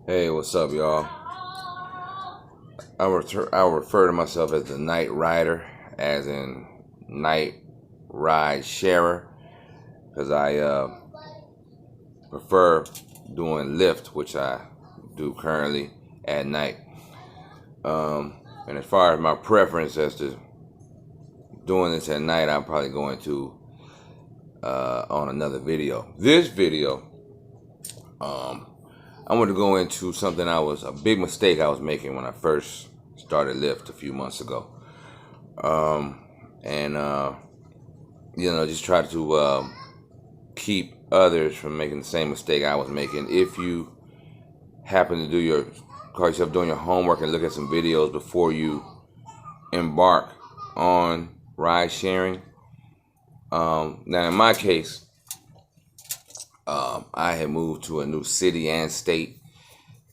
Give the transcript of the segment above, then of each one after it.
Hey, what's up, y'all? I'll refer to myself as the night rider, as in night ride sharer, because I prefer doing Lyft, which I do currently at night. And as far as my preference as to doing this at night, I'm probably going to on another video. This video, I want to go into something a big mistake I was making when I first started Lyft a few months ago. Just try to keep others from making the same mistake I was making. If you happen to call yourself doing your homework and look at some videos before you embark on ride sharing. Now in my case, I had moved to a new city and state,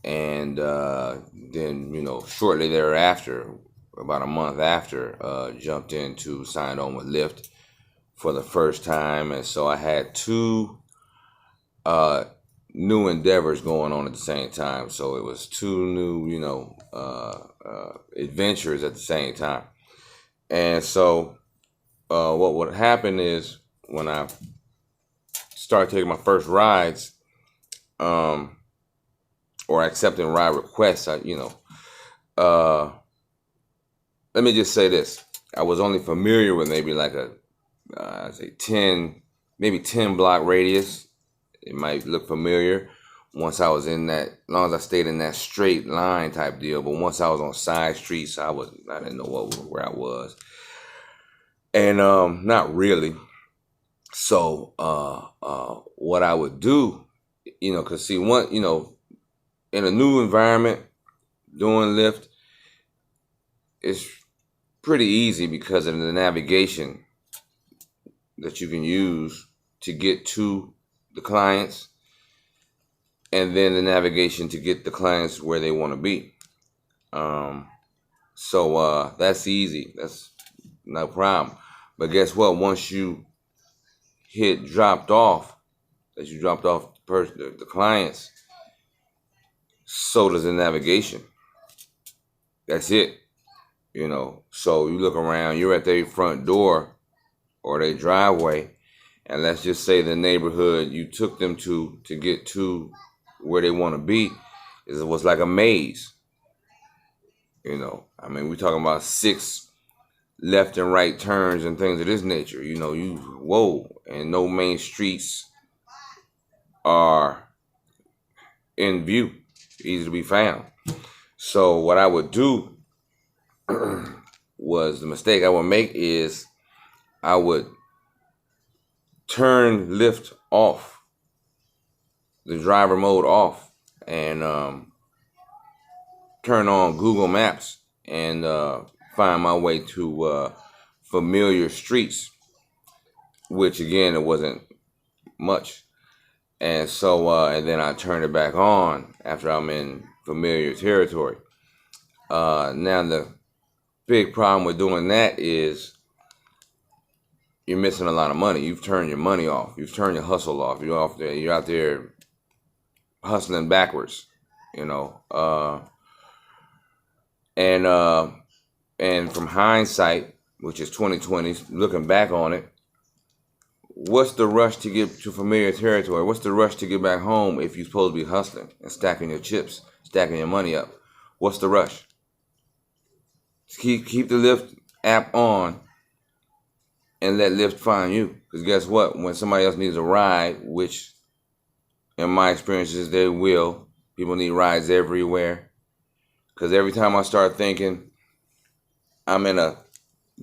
and then shortly thereafter, about a month after, jumped into signed on with Lyft for the first time. And so I had two new endeavors going on at the same time. So it was two new adventures at the same time. And so what would happen is, when I started taking my first rides, or accepting ride requests, let me just say this. I was only familiar with maybe like I'd say 10 block radius. It might look familiar once I was in that, as long as I stayed in that straight line type deal. But once I was on side streets, I didn't know where I was. And not really. So what I would do, because see, in a new environment, doing Lyft, it's pretty easy because of the navigation that you can use to get to the clients, and then the navigation to get the clients where they want to be. So that's easy. That's no problem. But guess what? Once you hit dropped off, the clients, so does the navigation. That's it. So you look around, you're at their front door or their driveway, and let's just say the neighborhood you took them to get to where they want to be was like a maze. We're talking about 6 left and right turns and things of this nature. And no main streets are in view, easy to be found. So what I would do was, the mistake I would make is I would turn Lyft off, the driver mode off, and turn on Google Maps and find my way to familiar streets, which again, it wasn't much. And so and then I turned it back on after I'm in familiar territory. Now the big problem with doing that is you're missing a lot of money. You've turned your money off. You've turned your hustle off. You're out there hustling backwards, And from hindsight, which is 2020, looking back on it, what's the rush to get to familiar territory? What's the rush to get back home if you're supposed to be hustling and stacking your chips, stacking your money up? What's the rush? Keep the Lyft app on and let Lyft find you. Because guess what? When somebody else needs a ride, which in my experiences they will, people need rides everywhere. Because every time I start thinking I'm in a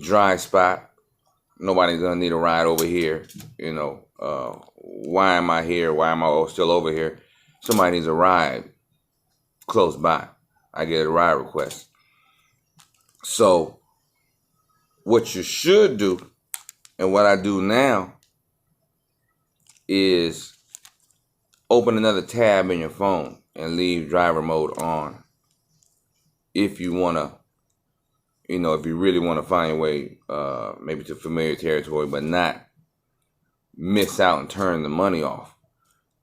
dry spot, nobody's gonna need a ride over here. Why am I here? Why am I still over here? Somebody needs a ride close by. I get a ride request. So what you should do, and what I do now, is open another tab in your phone and leave driver mode on. If you wanna, if you really want to find your way, maybe to familiar territory, but not miss out and turn the money off,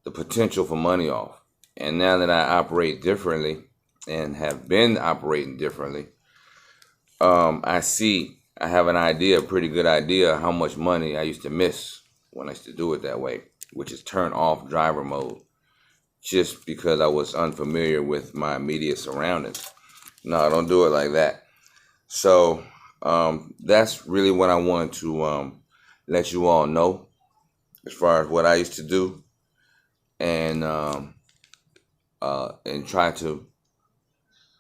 the potential for money off. And now that I operate differently and have been operating differently, I have an idea, a pretty good idea, how much money I used to miss when I used to do it that way, which is turn off driver mode, just because I was unfamiliar with my immediate surroundings. No, I don't do it like that. So that's really what I wanted to let you all know as far as what I used to do, and try to,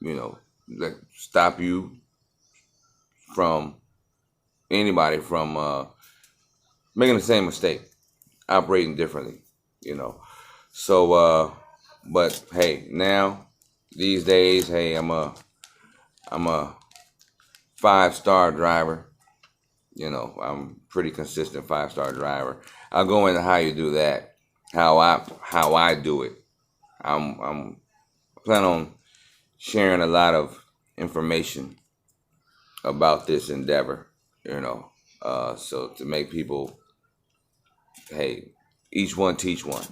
like, stop you from anybody from making the same mistake, operating differently, you know. So, but hey, now these days, hey, I'm a 5-star driver. I'm pretty consistent 5-star driver. I'll go into how you do that, how I do it. I'm plan on sharing a lot of information about this endeavor, so to make people, hey, each one teach one,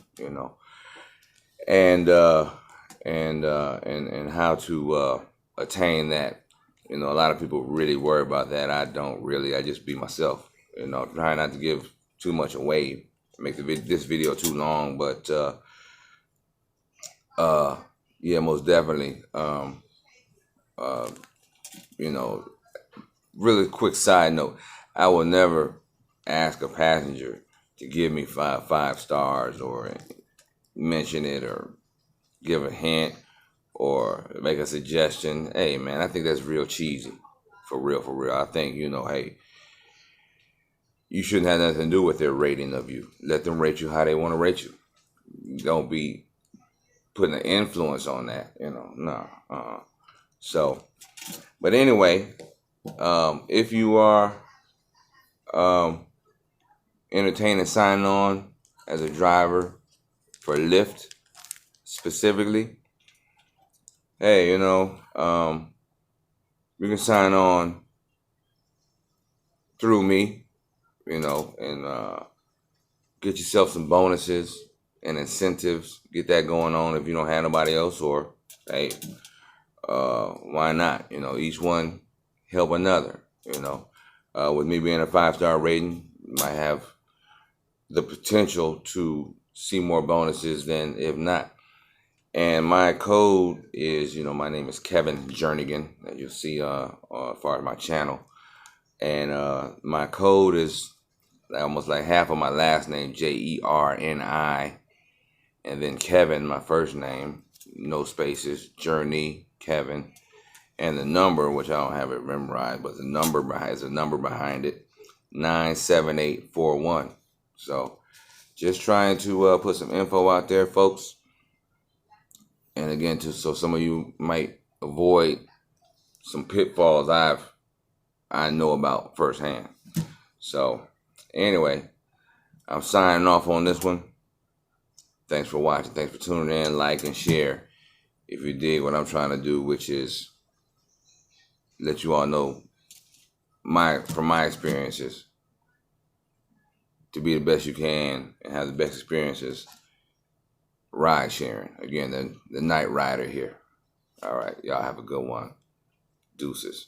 and and how to attain that. A lot of people really worry about that. I don't really. I just be myself. Try not to give too much away, make this video too long, but yeah, most definitely. Uh, you know, really quick side note: I will never ask a passenger to give me five stars, or mention it, or give a hint, or make a suggestion. Hey, man, I think that's real cheesy. For real, for real. I think, hey, you shouldn't have nothing to do with their rating of you. Let them rate you how they want to rate you. Don't be putting an influence on that, no. So, but anyway, if you are entertaining signing on as a driver for Lyft specifically, hey, you can sign on through me, and get yourself some bonuses and incentives. Get that going on if you don't have nobody else, or hey, why not? Each one help another. With me being a 5-star rating, might have the potential to see more bonuses than if not. And my code is, my name is Kevin Jernigan, that you'll see as far as my channel. And my code is almost like half of my last name, Jerni, and then Kevin, my first name, no spaces, Journey, Kevin, and the number, which I don't have it memorized, but the number behind it, 97841. So just trying to put some info out there, folks. And again, so some of you might avoid some pitfalls I know about firsthand. So anyway, I'm signing off on this one. Thanks for watching. Thanks for tuning in. Like and share if you dig what I'm trying to do, which is let you all know from my experiences, to be the best you can and have the best experiences ride sharing. Again, the night rider here. All right, y'all have a good one. Deuces.